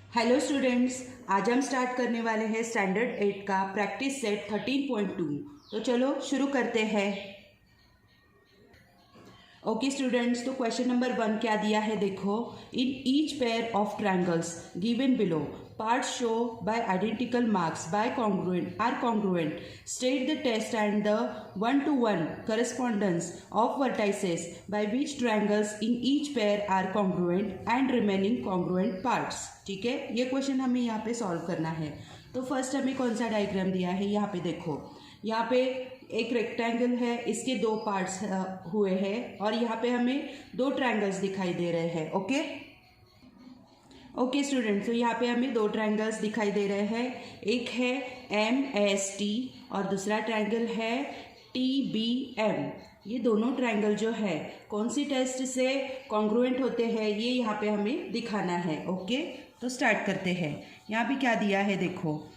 Hello students, आज हम start करने वाले हैं स्टैंडर्ड 8 का प्रैक्टिस सेट 13.2। तो चलो शुरू करते हैं। ओके स्टूडेंट्स, तो क्वेश्चन नंबर 1 क्या दिया है देखो। In each pair of triangles given below parts show by identical marks by congruent state the test and the one-to-one correspondence of vertices by which triangles in each pair are congruent and remaining congruent parts। ठीक है, ये question हमें यहाँ पे solve करना है। तो first हमें कौन सा डायग्राम दिया है, यहाँ पे देखो। यहाँ पे एक रेक्टेंगल है, इसके दो पार्ट्स हुए हैं और यहाँ पे हमें दो ट्रायंगल्स दिखाई दे रहे हैं। ओके स्टूडेंट्स, तो यहाँ पे हमें दो ट्रायंगल्स दिखाई दे रहे हैं। एक है MST और दूसरा ट्रायंगल है TBM। ये दोनों ट्रायंगल जो है कौन सी टेस्ट से कॉन्ग्रुएंट होते हैं, ये यहाँ पे हमें दिखाना है। ओके, तो स्टार्ट करते हैं। यहाँ पे क्या दिया है देखो।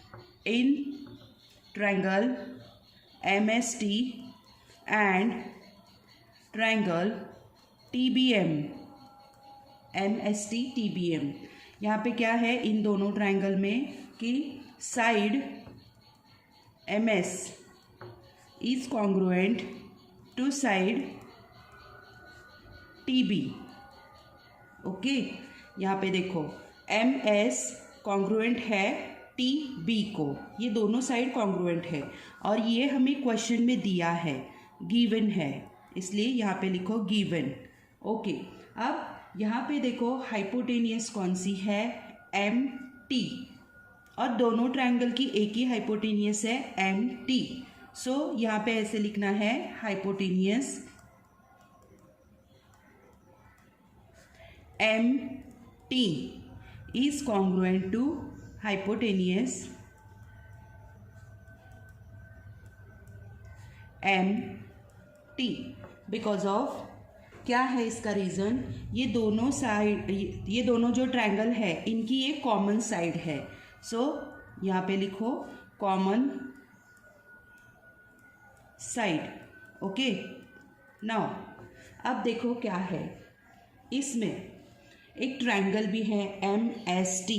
In triangle MST and triangle TBM, MST TBM, यहाँ पे क्या है इन दोनों ट्रायंगल में कि side MS is congruent to side TB। Okay, यहाँ पे देखो MS कॉन्ग्रुएंट है TB को, ये दोनों साइड कॉन्ग्रुएंट है और ये हमें क्वेश्चन में दिया है, गिवन है, इसलिए यहाँ पे लिखो गिवन। ओके, अब यहाँ पे देखो हाइपोटेनियस कौन सी है, MT, और दोनों ट्रायंगल की एक ही हाइपोटेनियस है MT। सो यहाँ पे ऐसे लिखना है hypotenuse MT is congruent to hypotenuse MT because of क्या है इसका रीज़न, ये दोनों साइड, ये दोनों जो ट्रायंगल है इनकी एक कॉमन साइड है। सो यहाँ पे लिखो कॉमन साइड। ओके, नाउ अब देखो क्या है, इसमें एक ट्रायंगल भी है MST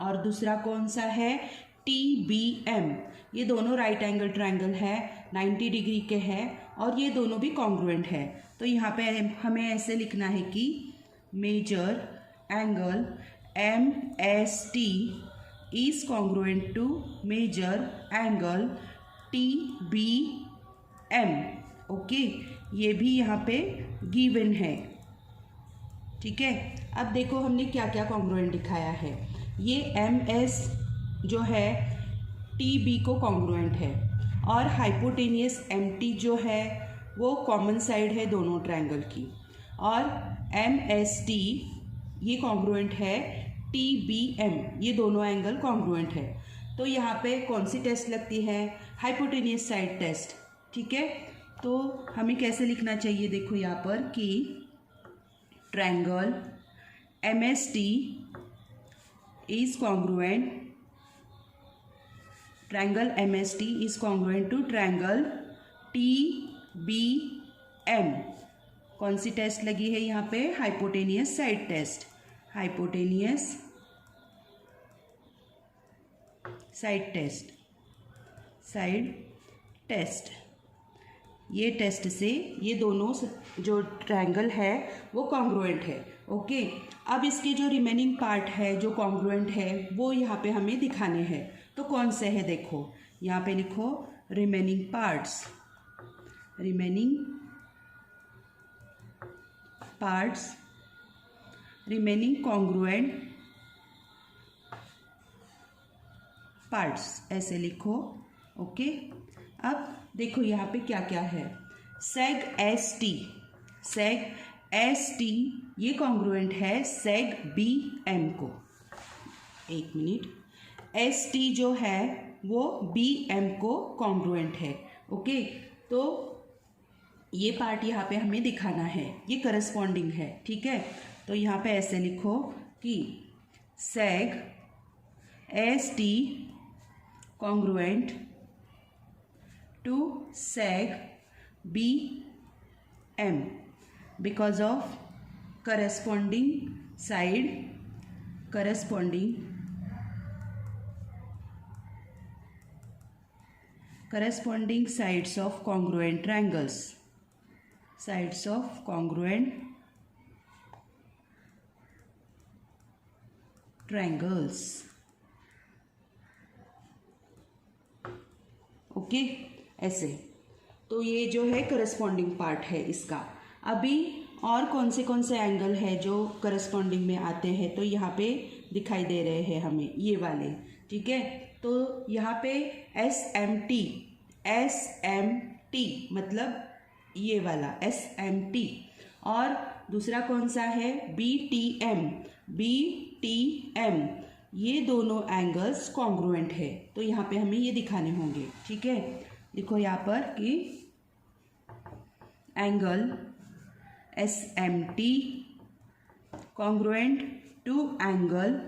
और दूसरा कौन सा है TBM। ये दोनों राइट एंगल ट्रायंगल है, 90 डिग्री के हैं और ये दोनों भी कॉन्ग्रुएंट है। तो यहाँ पे हमें ऐसे लिखना है कि measure angle MST is congruent to measure angle TBM। Okay, ये भी यहाँ पे गिवन है। ठीक है, अब देखो हमने क्या क्या कॉन्ग्रुएंट दिखाया है। ये MS जो है TB को कॉन्ग्रुएंट है और हाइपोटेनियस MT जो है वो कॉमन साइड है दोनों ट्रायंगल की, और MST ये कॉन्ग्रुएंट है TBM, ये दोनों एंगल कॉन्ग्रुएंट है। तो यहाँ पे कौन सी टेस्ट लगती है, हाइपोटेनियस साइड टेस्ट। ठीक है, तो हमें कैसे लिखना चाहिए देखो यहाँ पर कि triangle MST is congruent, triangle MST is congruent to triangle TBM। कौन सी टेस्ट लगी है यहाँ पे, hypotenuse side test, hypotenuse side test, side test. ये टेस्ट से ये दोनों जो ट्रायंगल है वो कॉन्ग्रुएंट है। ओके, अब इसके जो रिमेनिंग पार्ट है जो कॉन्ग्रुएंट है वो यहाँ पे हमें दिखाने हैं। तो कौन से है देखो, यहाँ पे लिखो remaining parts, remaining parts, remaining congruent parts, ऐसे लिखो। ओके, अब देखो यहाँ पे क्या क्या है। सेग ST ये कॉन्ग्रुएंट है सेग BM को। एक मिनट, ST जो है वो BM को कॉन्ग्रुएंट है। ओके, तो ये पार्ट यहाँ पे हमें दिखाना है, ये करस्पॉन्डिंग है। ठीक है, तो यहाँ पे ऐसे लिखो कि seg ST congruent to seg BM because of corresponding sides of congruent triangles. Sides of congruent triangles. Okay, ऐसे। तो ये जो है करस्पॉन्डिंग पार्ट है इसका। अभी और कौन से एंगल है जो करस्पॉन्डिंग में आते हैं, तो यहाँ पे दिखाई दे रहे हैं हमें ये वाले, ठीक है। तो यहाँ पे SMT मतलब ये वाला SMT, और दूसरा कौन सा है BTM, ये दोनों एंगल्स कॉन्ग्रुएंट है। तो यहाँ पे हमें ये दिखाने होंगे, ठीक है। देखो यहाँ पर कि angle SMT congruent to angle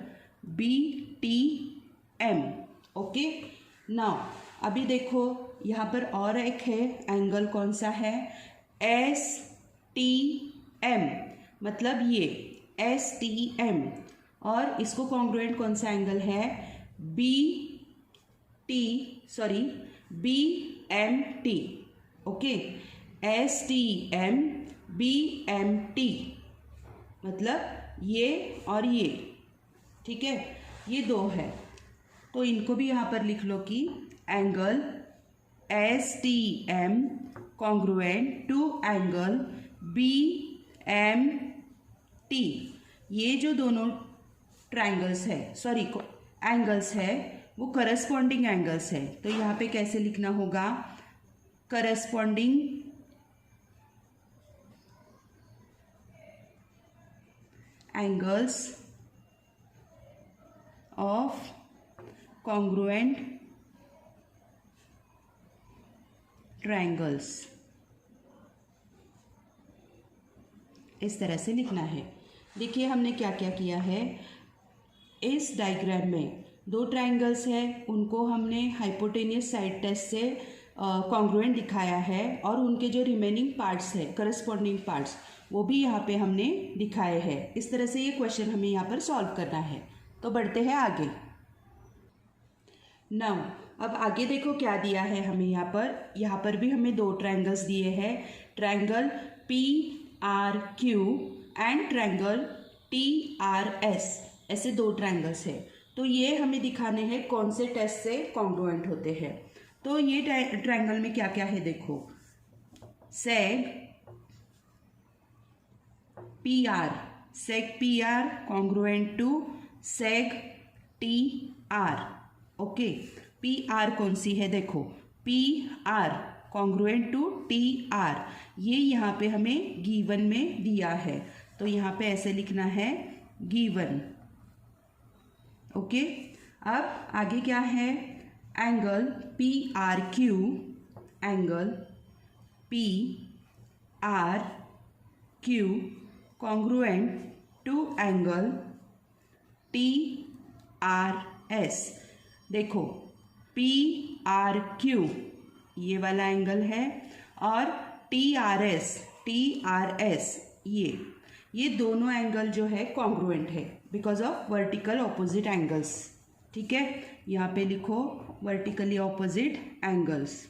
BTM। Okay, now अभी देखो यहाँ पर और एक है एंगल, कौन सा है STM, मतलब ये STM, और इसको कॉन्ग्रुएंट कौन सा एंगल है BMT। ओके, STM BMT मतलब ये और ये, ठीक है, ये दो है। तो इनको भी यहाँ पर लिख लो कि angle STM congruent to angle BMT। ये जो दोनों ट्राइंगल्स है, एंगल्स है, वो करस्पॉन्डिंग एंगल्स है। तो यहाँ पे कैसे लिखना होगा, corresponding angles of congruent triangles, इस तरह से लिखना है। देखिए हमने क्या क्या किया है, इस डायग्राम में दो ट्राइंगल्स है, उनको हमने हाइपोटेनियस साइड टेस्ट से कॉन्ग्रुएंट दिखाया है, और उनके जो रिमेनिंग पार्ट्स है करस्पॉन्डिंग पार्ट्स, वो भी यहाँ पे हमने दिखाए हैं। इस तरह से ये क्वेश्चन हमें यहाँ पर सॉल्व करना है। तो बढ़ते हैं आगे। नाउ अब आगे देखो क्या दिया है हमें यहाँ पर भी हमें दो ट्राइंगल्स दिए हैं, triangle PRQ and triangle TRS, ऐसे दो ट्राइंगल्स है। तो ये हमें दिखाने हैं कौन से टेस्ट से कॉन्ग्रुएंट होते हैं। तो ये ट्राइंगल में क्या क्या है देखो, seg PR congruent to seg TR। Okay, PR कौन सी है देखो, PR कॉन्ग्रुएंट टू TR, ये यहाँ पे हमें गिवन में दिया है। तो यहाँ पे ऐसे लिखना है गिवन। ओके, अब आगे क्या है, angle PRQ congruent to angle TRS। देखो PRQ ये वाला एंगल है, और TRS ये दोनों एंगल जो है कॉन्ग्रुएंट है because of vertical opposite angles. ठीक है, यहाँ पे लिखो vertically opposite angles,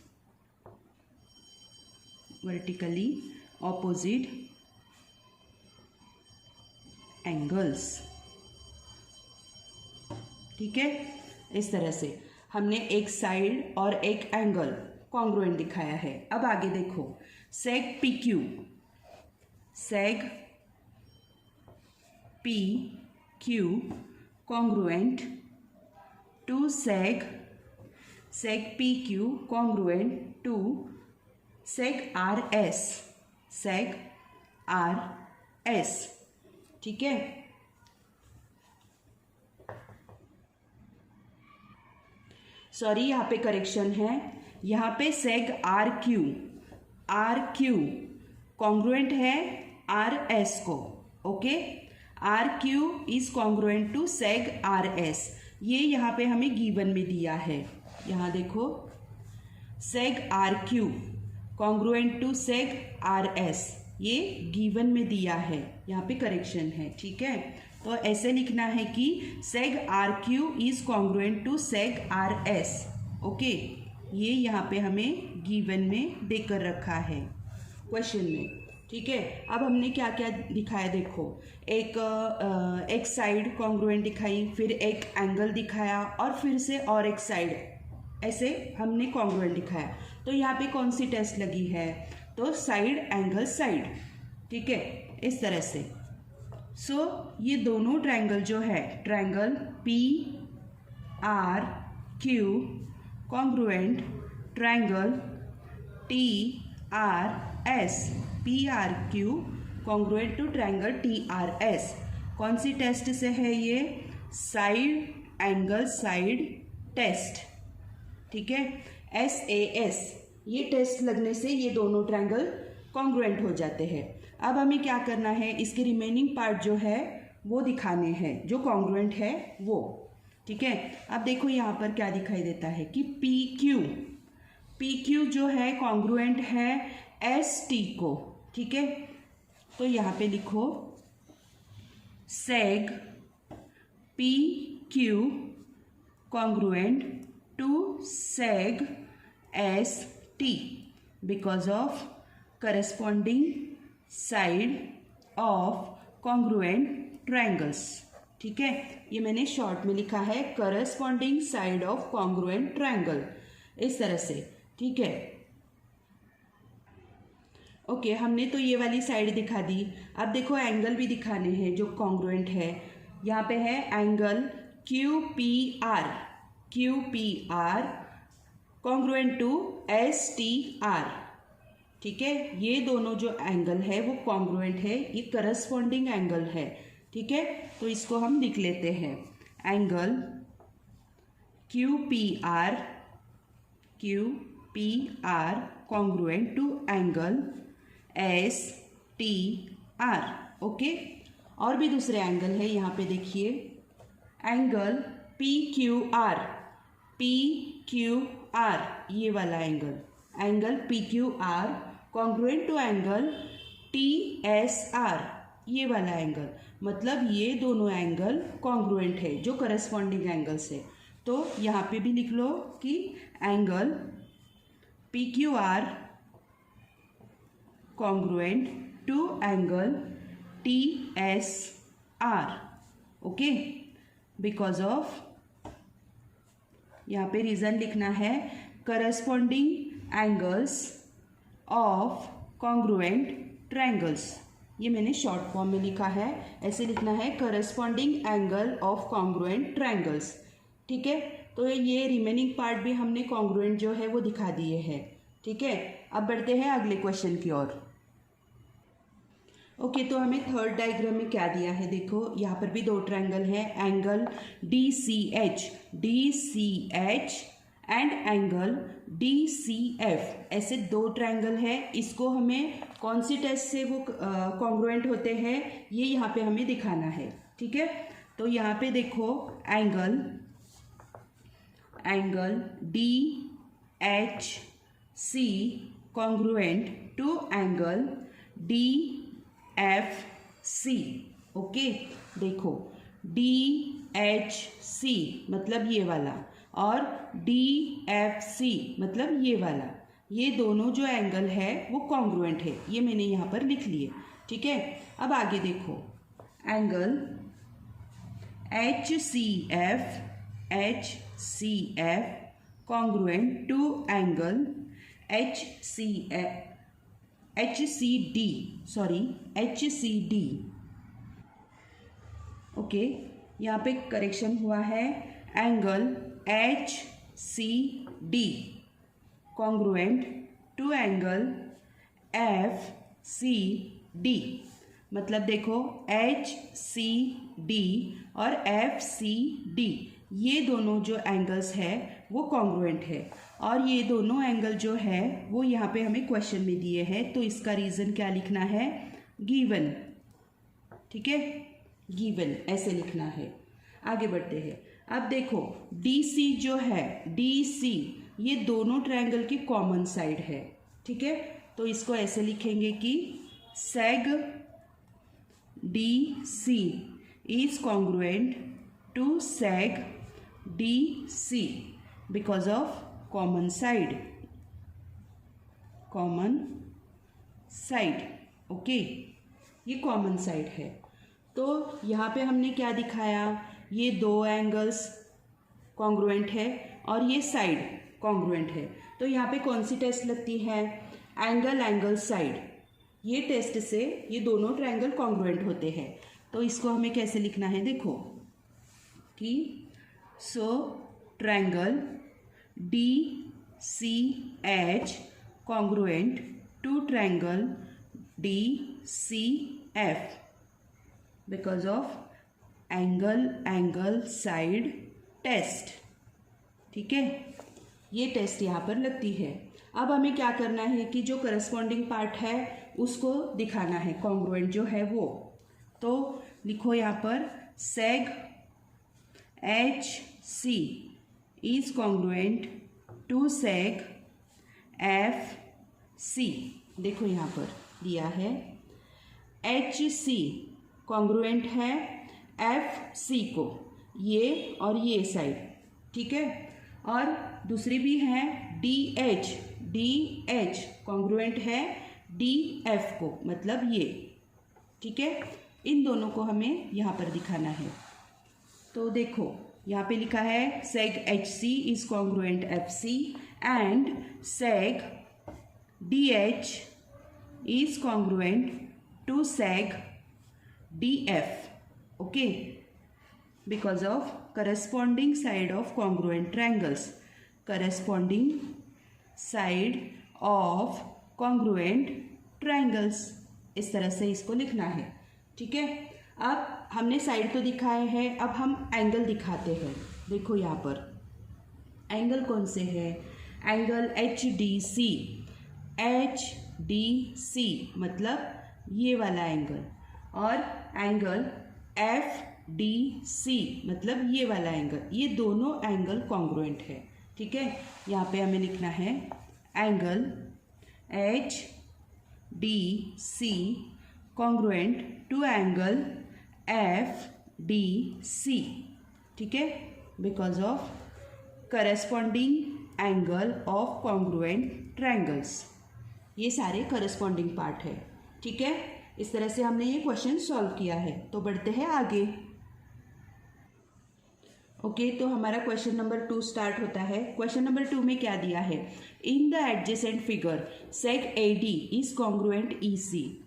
vertically opposite angles. ठीक है, इस तरह से हमने एक साइड और एक एंगल कॉन्ग्रुएंट दिखाया है। अब आगे देखो, seg PQ congruent to seg PQ congruent to seg RS। ठीक है, सॉरी यहाँ पे करेक्शन है, यहाँ पे सेग RQ कॉन्ग्रुएंट है RS को। Okay, RQ is congruent to seg RS, ये यहाँ पे हमें गिवन में दिया है। यहाँ देखो, seg RQ congruent to seg RS, ये गिवन में दिया है, यहाँ पे करेक्शन है, ठीक है। तो ऐसे लिखना है कि seg R Q is congruent to seg R S. Okay, ये यहाँ पे हमें गिवन में देकर रखा है क्वेश्चन में, ठीक है। अब हमने क्या क्या दिखाया देखो, एक साइड कॉन्ग्रुएंट दिखाई, फिर एक एंगल दिखाया और फिर से और एक साइड, ऐसे हमने कॉन्ग्रुएंट दिखाया। तो यहाँ पे कौन सी टेस्ट लगी है, तो साइड एंगल साइड, ठीक है, इस तरह से। ये दोनों ट्रायंगल जो है, triangle P R Q congruent triangle T R S, P R Q congruent to triangle T R S, कौन सी टेस्ट से है ये, साइड एंगल साइड टेस्ट, ठीक है, SAS। ये टेस्ट लगने से ये दोनों ट्रायंगल कॉन्ग्रुएंट हो जाते हैं। अब हमें क्या करना है, इसके रिमेनिंग पार्ट जो है वो दिखाने हैं, जो कॉन्ग्रुएंट है वो, ठीक है। अब देखो यहाँ पर क्या दिखाई देता है कि PQ जो है कॉन्ग्रुएंट है ST को, ठीक है। तो यहाँ पे लिखो seg PQ congruent to seg ST because of corresponding side of congruent triangles, ठीक है। ये मैंने शॉर्ट में लिखा है, corresponding side of congruent triangle, इस तरह से, ठीक है। ओके, हमने तो ये वाली साइड दिखा दी। अब देखो एंगल भी दिखाने हैं जो कॉन्ग्रुएंट है। यहाँ पे है angle QPR congruent to STR, ठीक है। ये दोनों जो एंगल है वो कॉन्ग्रुएंट है, ये करस्पॉन्डिंग एंगल है, ठीक है। तो इसको हम लिख लेते हैं, angle QPR congruent to angle STR, okay. और भी दूसरे एंगल है, यहाँ पे देखिए एंगल PQR, ये वाला angle PQR congruent to angle TSR, ये वाला एंगल, मतलब ये दोनों एंगल कॉन्ग्रुएंट है जो करस्पॉन्डिंग एंगल्स है। तो यहाँ पे भी लिख लो कि angle PQR congruent to angle TSR, okay, because of, यहाँ पे रीज़न लिखना है, corresponding angles of congruent triangles. ये मैंने शॉर्ट फॉर्म में लिखा है, ऐसे लिखना है, corresponding angle of congruent triangles, ठीक है। तो ये रिमेनिंग पार्ट भी हमने कॉन्ग्रुएंट जो है वो दिखा दिए हैं, ठीक है। अब बढ़ते हैं अगले क्वेश्चन की ओर। ओके, तो हमें थर्ड डायग्राम में क्या दिया है, देखो यहाँ पर भी दो ट्रायंगल है, angle DCH and angle DCF, ऐसे दो ट्रायंगल है। इसको हमें कौन सी टेस्ट से वो कॉन्ग्रुएंट होते हैं ये यहाँ पे हमें दिखाना है, ठीक है। तो यहाँ पे देखो angle DHC congruent to angle DFC, okay. देखो DHC मतलब ये वाला और DFC मतलब ये वाला, ये दोनों जो एंगल है वो कॉन्ग्रुएंट है, ये मैंने यहाँ पर लिख लिए, ठीक है। अब आगे देखो angle HCF congruent to angle HCD, okay. यहाँ पे करेक्शन हुआ है, angle HCD congruent to angle FCD, मतलब देखो HCD और FCD ये दोनों जो एंगल्स है वो कॉन्ग्रुएंट है, और ये दोनों एंगल जो है वो यहाँ पे हमें क्वेश्चन में दिए हैं। तो इसका रीज़न क्या लिखना है, गिवन, ठीक है, गिवन ऐसे लिखना है। आगे बढ़ते हैं। अब देखो DC जो है, DC ये दोनों ट्रायंगल की कॉमन साइड है, ठीक है। तो इसको ऐसे लिखेंगे कि seg DC is congruent to seg DC because of common side. Okay, ये कॉमन साइड है। तो यहाँ पे हमने क्या दिखाया, ये दो एंगल्स कॉन्ग्रुएंट है और ये साइड कॉन्ग्रुएंट है। तो यहाँ पे कौन सी टेस्ट लगती है, एंगल साइड। ये टेस्ट से ये दोनों ट्रायंगल कॉन्ग्रुएंट होते हैं। तो इसको हमें कैसे लिखना है, देखो कि so triangle DCH congruent to triangle DCF because of angle side test. ठीक है, ये टेस्ट यहाँ पर लगती है। अब हमें क्या करना है कि जो करस्पॉन्डिंग पार्ट है उसको दिखाना है, कॉन्ग्रुएंट जो है वो। तो लिखो यहाँ पर seg HC is congruent to seg FC। देखो यहाँ पर दिया है HC कॉन्ग्रुएंट है FC को, ये और ये साइड। ठीक है, और दूसरी भी है DH कॉन्ग्रुएंट है DF को, मतलब ये। ठीक है, इन दोनों को हमें यहाँ पर दिखाना है। तो देखो यहाँ पे लिखा है seg HC is congruent FC and seg DH is congruent to seg DF। Okay, because of corresponding side of congruent triangles, corresponding side of congruent triangles, इस तरह से इसको लिखना है। ठीक है, अब हमने साइड तो दिखाए हैं, अब हम एंगल दिखाते हैं। देखो यहाँ पर एंगल कौन से है, एंगल HDC मतलब ये वाला एंगल, और एंगल FDC मतलब ये वाला एंगल, ये दोनों एंगल कॉन्ग्रुएंट है। ठीक है, यहाँ पे हमें लिखना है angle HDC congruent to angle FDC। ठीक है, because of corresponding angle of congruent triangles. ये सारे करस्पॉन्डिंग पार्ट है। ठीक है, इस तरह से हमने ये क्वेश्चन सॉल्व किया है। तो बढ़ते हैं आगे। ओके, तो हमारा क्वेश्चन नंबर 2 स्टार्ट होता है। क्वेश्चन नंबर 2 में क्या दिया है, in the adjacent figure seg AD is congruent EC,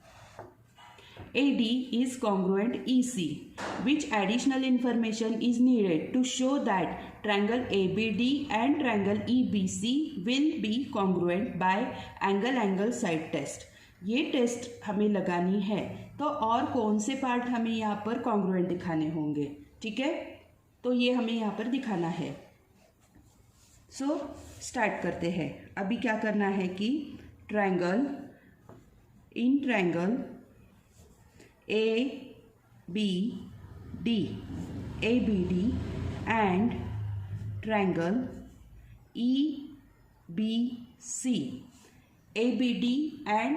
AD is congruent EC, which additional information is needed to show that triangle ABD and triangle EBC will be congruent by angle side test। ये test हमें लगानी है, तो और कौन से part हमें यहाँ पर कॉन्ग्रुएंट दिखाने होंगे। ठीक है, तो ये हमें यहाँ पर दिखाना है। सो स्टार्ट करते हैं। अभी क्या करना है कि triangle ABD and triangle EBC, ABD and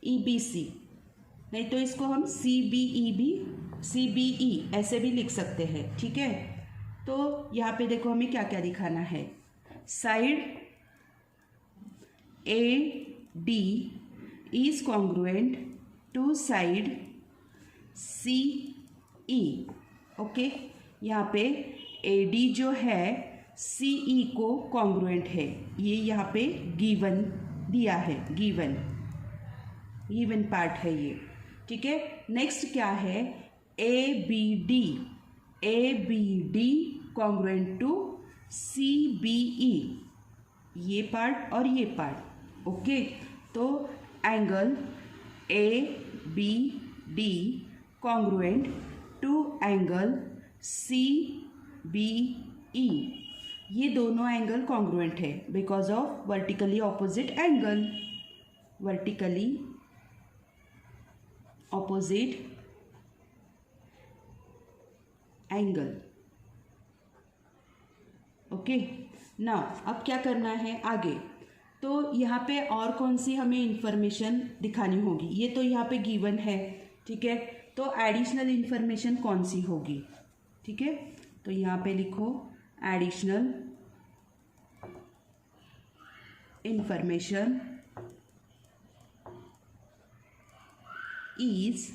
EBC नहीं तो इसको हम CBE ऐसे भी लिख सकते हैं। ठीक है, तो यहाँ पे देखो हमें क्या क्या दिखाना है, side AD is congruent to side CE। Okay, यहाँ पे AD जो है CE को कॉन्ग्रुएंट है, ये यहाँ पे गिवन दिया है, गिवन पार्ट है ये। ठीक है, नेक्स्ट क्या है, ABD कॉन्ग्रुएंट टू CBE, ये पार्ट और ये पार्ट। ओके, तो angle ABD congruent to angle CBE, ये दोनों एंगल कॉन्ग्रुएंट है because of vertically opposite angle, okay. Now अब क्या करना है आगे, तो यहाँ पे और कौन सी हमें इंफॉर्मेशन दिखानी होगी, ये तो यहाँ पे गिवन है, ठीक है, तो एडिशनल इंफॉर्मेशन कौन सी होगी, ठीक है, तो यहाँ पे लिखो additional information is,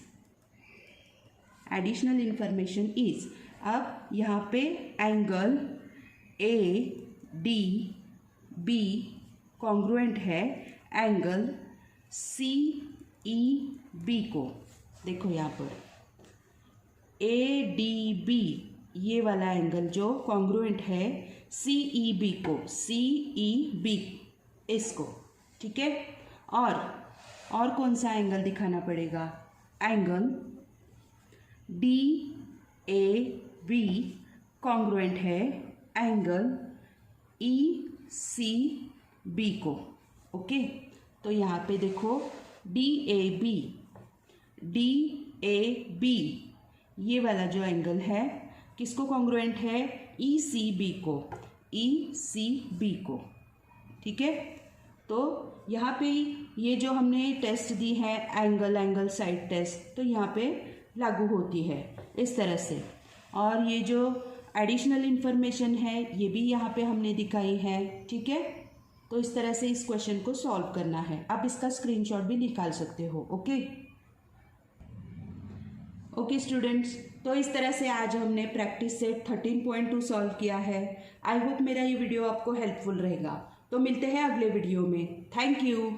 additional information is, अब यहाँ पे angle A D B congruent है एंगल सी ई बी को। देखो यहाँ पर ए डी बी ये वाला एंगल जो कॉन्ग्रुएंट है सी ई बी को, सी ई बी इसको, ठीक है, और कौन सा एंगल दिखाना पड़ेगा, angle D A B congruent है एंगल ई सी बी को। ओके, तो यहाँ पे देखो डी ए बी ये वाला जो एंगल है किसको कॉन्ग्रुएंट है, ई सी बी को, ई सी बी को, ठीक है। तो यहाँ पे ये जो हमने टेस्ट दी है एंगल साइड टेस्ट, तो यहाँ पे लागू होती है इस तरह से। और ये जो एडिशनल इंफॉर्मेशन है ये भी यहाँ पे हमने दिखाई है, ठीक है। तो इस तरह से इस क्वेश्चन को सॉल्व करना है। आप इसका स्क्रीनशॉट भी निकाल सकते हो। ओके स्टूडेंट्स, तो इस तरह से आज हमने प्रैक्टिस सेट 13.2 सॉल्व किया है। आई होप मेरा ये वीडियो आपको हेल्पफुल रहेगा। तो मिलते हैं अगले वीडियो में। Thank you.